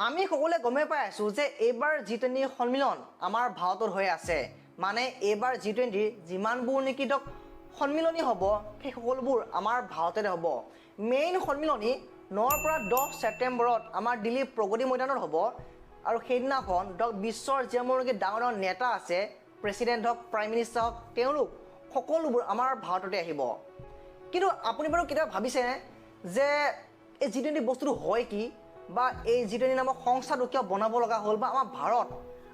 আমি সকলোৱে গমে পাই আছো যে এইবাৰ G20 সন্মিলন আমাৰ ভাৰতত হৈ আছে। মানে এইবাৰ G20 যিমানবোৰ নেকি সন্মিলনী হ'ব সেই সকলোবোৰ আমাৰ ভাৰততে হ'ব। মেইন সন্মিলনী 9 পৰা 10 ছেপ্টেম্বৰত আমাৰ দিল্লী প্ৰগতি ময়দানত হ'ব আৰু সেইদিনাখন বিশ্বৰ যিবোৰ নেকি ডাঙৰ ডাঙৰ নেতা আছে, প্ৰেছিডেণ্ট হওক, প্ৰাইম মিনিষ্টাৰ হওক, তেওঁলোক সকলোবোৰ আমাৰ ভাৰততে আহিব। কিন্তু আপুনি বাৰু কেতিয়াবা ভাবিছেনে যে এই G20 বস্তুটো হয় কি, বা এই G20 নামৰ সংস্থাটো কিয় বনাব লগা হ'ল, বা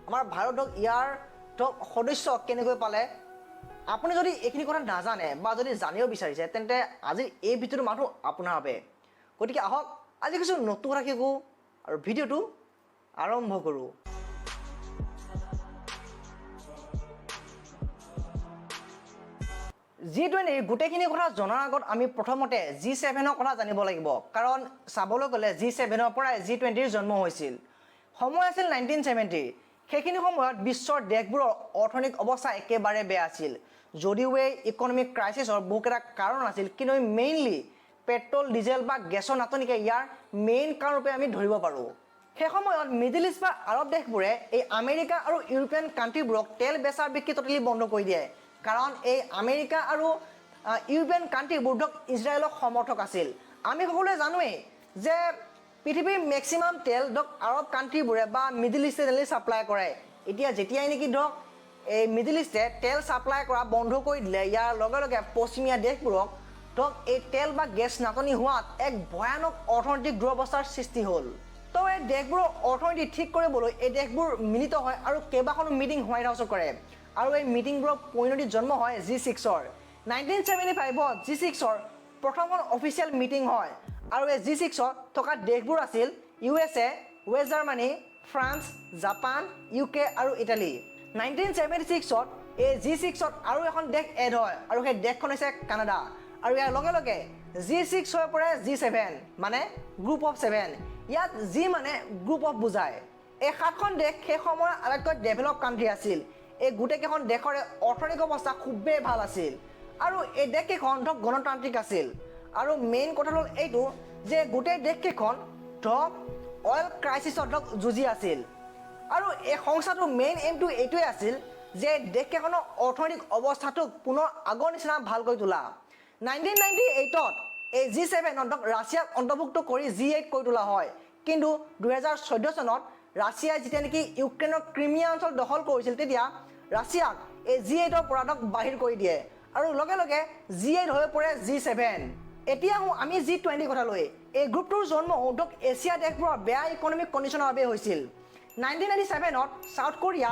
আমাৰ ভাৰতক ইয়াৰ সদস্য কেনেকৈ পালে? আপুনি যদি এইখিনি কথা নাজানে বা যদি জানিব বিচাৰিছে তেন্তে আজি এই ভিডিঅ'টো মাথো আপোনাৰ বাবে। গতিকে আহক আজি কিছু নতুন কথা শিকোঁ আৰু ভিডিঅ'টো আৰম্ভ কৰোঁ। G20 গোটেইখিনি কথা জনাৰ আগত আমি প্ৰথমতে G7ৰ কথা জানিব লাগিব। কাৰণ চাবলৈ গ'লে G7ৰ পৰাই G20ৰ জন্ম হৈছিল। সময় আছিল 1970। সেইখিনি সময়ত বিশ্বৰ দেশবোৰৰ অৰ্থনৈতিক অৱস্থা একেবাৰে বেয়া আছিল। যদিও এই ইকনমিক ক্ৰাইচিছৰ বহুকেইটা কাৰণ আছিল, কিন্তু মেইনলি পেট্ৰল, ডিজেল বা গেছৰ নাটনিকে ইয়াৰ মেইন কাৰণ ৰূপে আমি ধৰিব পাৰোঁ। সেই সময়ত মিডিল ইষ্ট বা আৰৱ দেশবোৰে এই আমেৰিকা আৰু ইউৰোপীয়ান কাণ্ট্ৰিবোৰক তেল বেচা বিক্ৰী ট'টেলি বন্ধ কৰি দিয়ে। কাৰণ এই আমেৰিকা আৰু ইউৰোপীয়ান কাণ্ট্ৰিবোৰ ইজৰাইলৰ সমৰ্থক আছিল। আমি সকলোৱে জানোৱেই যে পৃথিৱীৰ মেক্সিমাম তেল আৰৱ কাণ্ট্ৰিবোৰে বা মিডিল ইষ্টে ছাপ্লাই কৰে। এতিয়া যেতিয়াই নেকি এই মিডিল ইষ্টে তেল ছাপ্লাই কৰা বন্ধ কৰি দিলে, ইয়াৰ লগে লগে পশ্চিমীয়া দেশবোৰক এই তেল বা গেছ নাটনি হোৱাত এক ভয়ানক অৰ্থনৈতিক দুৰৱস্থাৰ সৃষ্টি হ'ল। তো এই দেশবোৰৰ অৰ্থনীতি ঠিক কৰিবলৈ এই দেশবোৰ মিলিত হয় আৰু কেইবাখনো মিটিং হোৱাইট হাউচত কৰে। আৰু এই মিটিংবোৰৰ পৰিণতিত জন্ম হয় G6ৰ। 1975ত G6ৰ প্ৰথমখন অফিচিয়েল মিটিং হয় আৰু এই G6ত থকা দেশবোৰ আছিল USA, West Germany, France, Japan, UK আৰু ইটালী। 1976ত এই G6ত আৰু এখন দেশ এড হয় আৰু সেই দেশখন হৈছে কানাডা। আৰু ইয়াৰ লগে লগে G6 হৈ পৰে G7, মানে গ্ৰুপ অফ 7। ইয়াত G মানে গ্ৰুপ অফ বুজায়। এই 7খন দেশ সেই সময়ৰ আটাইতকৈ ডেভেলপ কাণ্ট্ৰি আছিল। এই গোটেইকেইখন দেশৰে অৰ্থনৈতিক অৱস্থা খুবেই ভাল আছিল আৰু এই দেশকেইখন গণতান্ত্ৰিক আছিল। আৰু মেইন কথা হ'ল এইটো যে গোটেই দেশকেইখন অইল ক্ৰাইচিছত যুঁজি আছিল। আৰু এই সংস্থাটোৰ মেইন এইমটো এইটোৱে আছিল যে দেশকেইখনৰ অৰ্থনৈতিক অৱস্থাটোক পুনৰ আগৰ নিচিনা ভাল কৰি তোলা। 1998ত এই G7ত ৰাছিয়াক অন্তৰ্ভুক্ত কৰি G8 কৰি তোলা হয়। কিন্তু 2014 চনত ৰাছিয়াই যেতিয়া নেকি ইউক্ৰেইনৰ ক্ৰিমিয়া অঞ্চল দখল কৰিছিল, তেতিয়া ৰাছিয়াক এই G8ৰ পৰা বাহিৰ কৰি দিয়ে আৰু লগে লগে G8 হৈ পৰে G7। এতিয়া আমি G20 কথা লৈ। এই গ্ৰুপটোৰ জন্ম এছিয়া দেশবোৰৰ বেয়া ইকনমিক কণ্ডিশ্যনৰ বাবে হৈছিল। 1997ত চাউথ কোৰিয়া,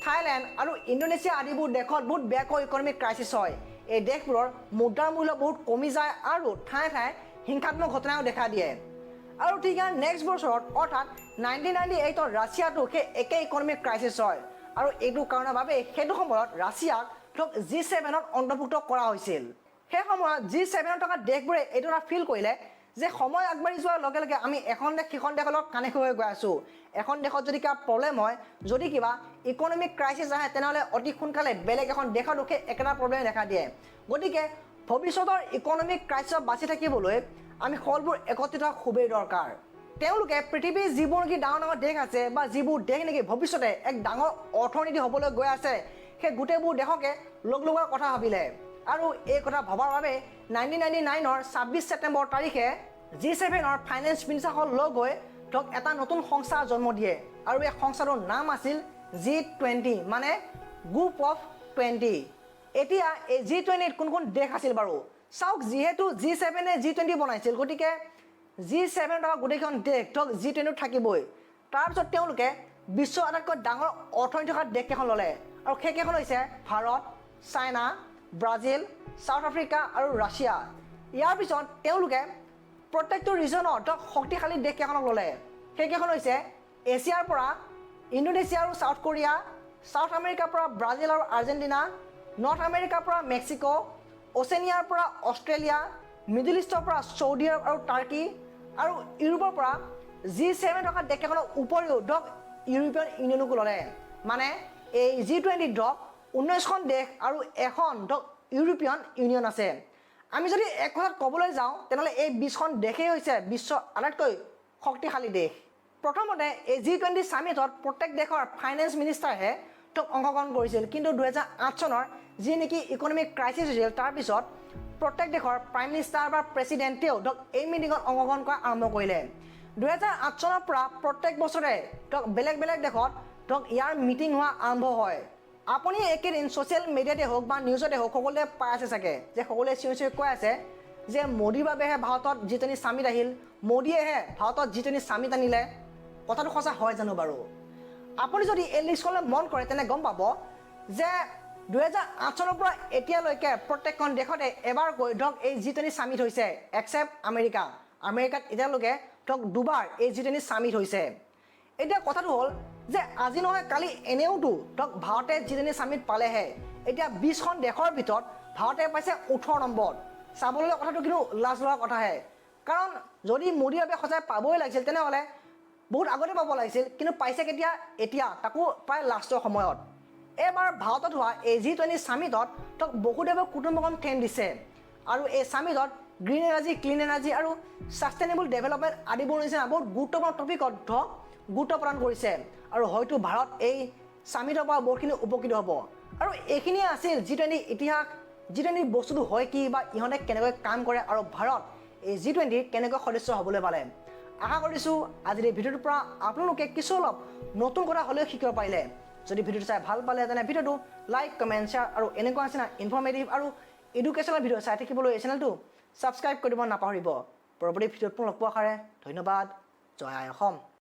থাইলেণ্ড আৰু ইণ্ডোনেছিয়া আদিবোৰ দেশত বহুত বেয়াকৈ ইকনমিক ক্ৰাইচিছ হয়। এই দেশবোৰৰ মুদ্ৰাৰ মূল্য বহুত কমি যায় আৰু ঠায়ে ঠায়ে হিংসাত্মক ঘটনাও দেখা দিয়ে। আৰু ঠিক নেক্সট বছৰত অৰ্থাৎ 1998ত ৰাছিয়াটো সেই একে ইকনমিক ক্ৰাইচিছ হয় আৰু এইটো কাৰণৰ বাবে সেইটো সময়ত ৰাছিয়াক G7ত অন্তৰ্ভুক্ত কৰা হৈছিল। সেই সময়ত G7ত থকা দেশবোৰে এইটো ফিল কৰিলে যে সময় আগবাঢ়ি যোৱাৰ লগে লগে আমি এখন দেশ সিখন দেশৰ লগত কানেক্ট হৈ গৈ আছোঁ। এখন দেশত যদি কিবা প্ৰব্লেম হয়, যদি কিবা ইকনমিক ক্ৰাইচিছ আহে, তেনেহ'লে অতি সোনকালে বেলেগ এখন দেশত একেটা প্ৰব্লেমে দেখা দিয়ে। গতিকে ভৱিষ্যতৰ ইকনমিক ক্ৰাইচিছত বাচি থাকিবলৈ আমি সকলোবোৰ একত্ৰিত হোৱা খুবেই দৰকাৰ। তেওঁলোকে পৃথিৱীৰ যিবোৰ নেকি ডাঙৰ ডাঙৰ দেশ আছে বা যিবোৰ দেশ নেকি ভৱিষ্যতে এক ডাঙৰ অৰ্থনীতি হ'বলৈ গৈ আছে, সেই গোটেইবোৰ দেশকে লগ লগোৱাৰ কথা ভাবিলে। আৰু এই কথা ভবাৰ বাবে 1999ৰ 26 ছেপ্টেম্বৰ তাৰিখে G7ৰ ফাইনেন্স মিনিষ্টাৰসকল লগ হৈ এটা নতুন সংস্থা জন্ম দিয়ে আৰু এই সংস্থাটোৰ নাম আছিল G20, মানে গ্ৰুপ অফ 20। এতিয়া এই G20ত কোন কোন দেশ আছিল বাৰু চাওক। যিহেতু G7য়ে G20 বনাইছিল, গতিকে G7 থকা গোটেইখন দেশ G20ত থাকিবই। তাৰপিছত তেওঁলোকে বিশ্বৰ আটাইতকৈ ডাঙৰ অৰ্থনীতি থকা দেশকেইখন ল'লে আৰু সেইকেইখন হৈছে Bharat, China, Brazil, south Africa আৰু ৰাছিয়া। ইয়াৰ পিছত তেওঁলোকে প্ৰত্যেকটো ৰিজনত শক্তিশালী দেশকেইখনক ল'লে। সেইকেইখন হৈছে এছিয়াৰ পৰা ইণ্ডোনেছিয়া আৰু চাউথ কোৰিয়া, চাউথ আমেৰিকাৰ পৰা ব্ৰাজিল আৰু আৰ্জেণ্টিনা, নৰ্থ আমেৰিকাৰ পৰা মেক্সিকো, অচেনিয়াৰ পৰা অষ্ট্ৰেলিয়া, মিডিল ইষ্টৰ পৰা চৌদি আৰব আৰু টাৰ্কি, আৰু ইউৰোপৰ পৰা G7 থকা দেশকেইখনৰ উপৰিও ইউৰোপীয়ান ইউনিয়নকো ল'লে। মানে এই G20 19খন দেশ আৰু এখন ইউৰোপীয়ান ইউনিয়ন আছে। আমি যদি এক কথাত ক'বলৈ যাওঁ তেনেহ'লে এই 20খন দেশেই হৈছে বিশ্বৰ আটাইতকৈ শক্তিশালী দেশ। প্ৰথমতে এই G20 সামিটত প্ৰত্যেক দেশৰ ফাইনেন্স মিনিষ্টাৰহে অংশগ্ৰহণ কৰিছিল কিন্তু 2008 চনৰ যি নেকি ইকনমিক ক্ৰাইচিছ হৈছিল তাৰ পিছত প্ৰত্যেক দেশৰ প্ৰাইম মিনিষ্টাৰ বা প্ৰেছিডেণ্টেও এই মিটিঙত অংশগ্ৰহণ কৰা আৰম্ভ কৰিলে 2008 চনৰ পৰা প্ৰত্যেক বছৰে বেলেগ বেলেগ দেশত ইয়াৰ মিটিং হোৱা আৰম্ভ হয় আপুনি একেদিন ছ'চিয়েল মিডিয়াতে হওক বা নিউজতে হওক সকলোৱে পাই আছে চাগে যে সকলোৱে চিঞৰি কৈ আছে যে মোদীৰ বাবেহে ভাৰতত G20 সামিট আহিল মোদীয়েহে ভাৰতত G20 সামিট আনিলে কথাটো সঁচা হয় জানো বাৰু আপুনি যদি এই লিষ্টখনলৈ মন কৰে তেনে গম পাব যে 2008 চনৰ পৰা এতিয়ালৈকে প্ৰত্যেকখন দেশতে এবাৰকৈ এই G20 সামিট হৈছে এক্সেপ্ট আমেৰিকাত এতিয়ালৈকে দুবাৰ এই G20 সামিট হৈছে এতিয়া কথাটো হ'ল যে আজি নহয় কালি এনেওতো ভাৰতে G20 সামিট পালেহে এতিয়া 20খন দেশৰ ভিতৰত ভাৰতে পাইছে 18 নম্বৰ চাবলৈ কথাটো কিন্তু লাজ লগা কথাহে কাৰণ যদি মোদীৰ বাবে সঁচাই পাবই লাগিছিল তেনেহ'লে বহুত আগতে পাব লাগিছিল কিন্তু পাইছে কেতিয়া এতিয়া তাকো প্ৰায় লাষ্টৰ সময়ত এবাৰ ভাৰতত হোৱা এই G20 সামিটত বহু দেশে কুটুম্বকম থিম দিছে আৰু এই সামিটত গ্ৰীণ এনাৰ্জি ক্লিন এনাৰ্জি আৰু সাষ্টেইনেবল ডেভেলপমেণ্ট আদিবোৰ নিচিনা বহুত গুৰুত্বপূৰ্ণ টপিকত গুৰুত্ব প্ৰদান কৰিছে আৰু হয়তো ভাৰত এই সামিটৰ পৰা বহুতখিনি উপকৃত হ'ব আৰু এইখিনিয়ে আছিল G20 ইতিহাস G20 বস্তুটো হয় কি বা ইহঁতে কেনেকৈ কাম কৰে আৰু ভাৰত এই G20 কেনেকৈ সদস্য হ'বলৈ পালে আশা কৰিছোঁ আজিৰ এই ভিডিঅ'টোৰ পৰা আপোনালোকে কিছু অলপ নতুন কথা হ'লেও শিকিব পাৰিলে যদি ভিডিঅ'টো চাই ভাল পালে তেনে ভিডিঅ'টো লাইক কমেণ্ট শ্বেয়াৰ আৰু এনেকুৱা নিচিনা ইনফৰ্মেটিভ আৰু এডুকেশ্যনেল ভিডিঅ' চাই থাকিবলৈ এই চেনেলটো ছাবস্ক্ৰাইব কৰিব নাপাহৰিব পৰৱৰ্তী ভিডিঅ'ত পুনৰ লগ পোৱাৰ আশাৰে ধন্যবাদ জয় আই অসম